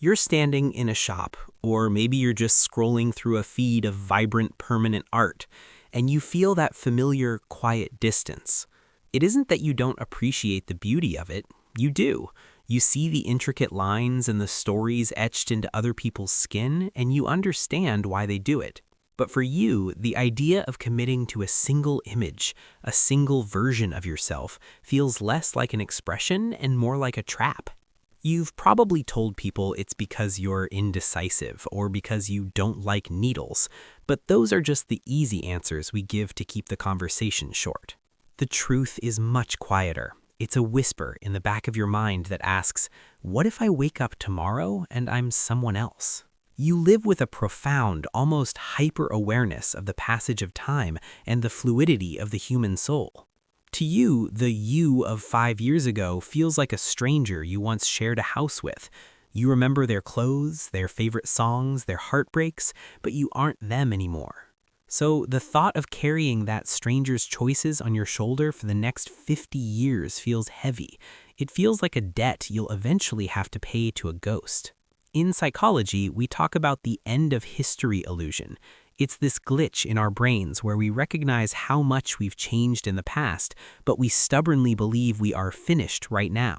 You're standing in a shop, or maybe you're just scrolling through a feed of vibrant, permanent art, and you feel that familiar, quiet distance. It isn't that you don't appreciate the beauty of it. You do. You see the intricate lines and the stories etched into other people's skin, and you understand why they do it. But for you, the idea of committing to a single image, a single version of yourself, feels less like an expression and more like a trap. You've probably told people it's because you're indecisive or because you don't like needles, but those are just the easy answers we give to keep the conversation short. The truth is much quieter. It's a whisper in the back of your mind that asks, what if I wake up tomorrow and I'm someone else? You live with a profound, almost hyper-awareness of the passage of time and the fluidity of the human soul. To you, the you of 5 years ago feels like a stranger you once shared a house with. You remember their clothes, their favorite songs, their heartbreaks, but you aren't them anymore. So the thought of carrying that stranger's choices on your shoulder for the next 50 years feels heavy. It feels like a debt you'll eventually have to pay to a ghost. In psychology, we talk about the end of history illusion. It's this glitch in our brains where we recognize how much we've changed in the past, but we stubbornly believe we are finished right now.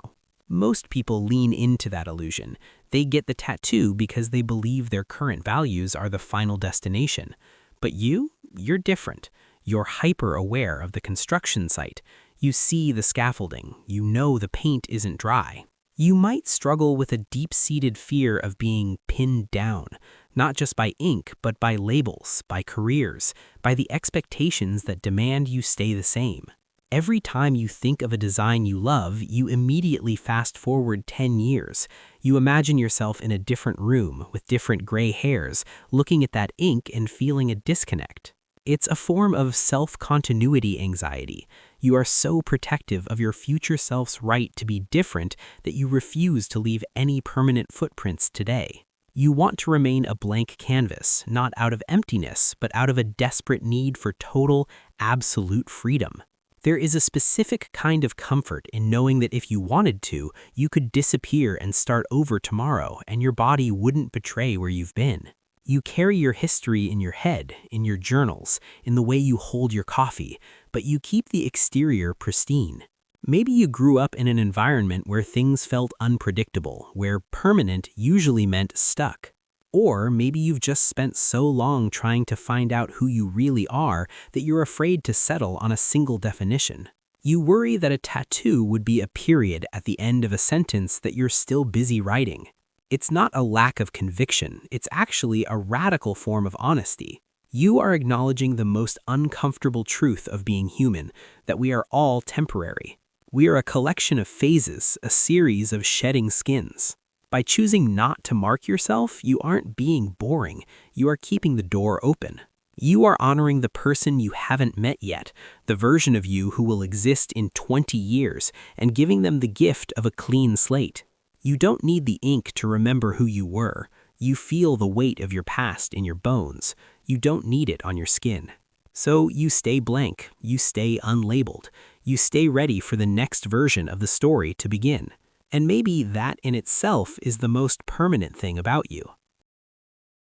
Most people lean into that illusion. They get the tattoo because they believe their current values are the final destination. But you're different. You're hyper-aware of the construction site. You see the scaffolding. You know the paint isn't dry. You might struggle with a deep-seated fear of being pinned down, not just by ink, but by labels, by careers, by the expectations that demand you stay the same. Every time you think of a design you love, you immediately fast forward 10 years. You imagine yourself in a different room with different gray hairs, looking at that ink and feeling a disconnect. It's a form of self-continuity anxiety. You are so protective of your future self's right to be different that you refuse to leave any permanent footprints today. You want to remain a blank canvas, not out of emptiness, but out of a desperate need for total, absolute freedom. There is a specific kind of comfort in knowing that if you wanted to, you could disappear and start over tomorrow, and your body wouldn't betray where you've been. You carry your history in your head, in your journals, in the way you hold your coffee, but you keep the exterior pristine. Maybe you grew up in an environment where things felt unpredictable, where permanent usually meant stuck. Or maybe you've just spent so long trying to find out who you really are that you're afraid to settle on a single definition. You worry that a tattoo would be a period at the end of a sentence that you're still busy writing. It's not a lack of conviction, it's actually a radical form of honesty. You are acknowledging the most uncomfortable truth of being human, that we are all temporary. We are a collection of phases, a series of shedding skins. By choosing not to mark yourself, you aren't being boring, you are keeping the door open. You are honoring the person you haven't met yet, the version of you who will exist in 20 years, and giving them the gift of a clean slate. You don't need the ink to remember who you were. You feel the weight of your past in your bones. You don't need it on your skin. So you stay blank, you stay unlabeled, you stay ready for the next version of the story to begin. And maybe that in itself is the most permanent thing about you.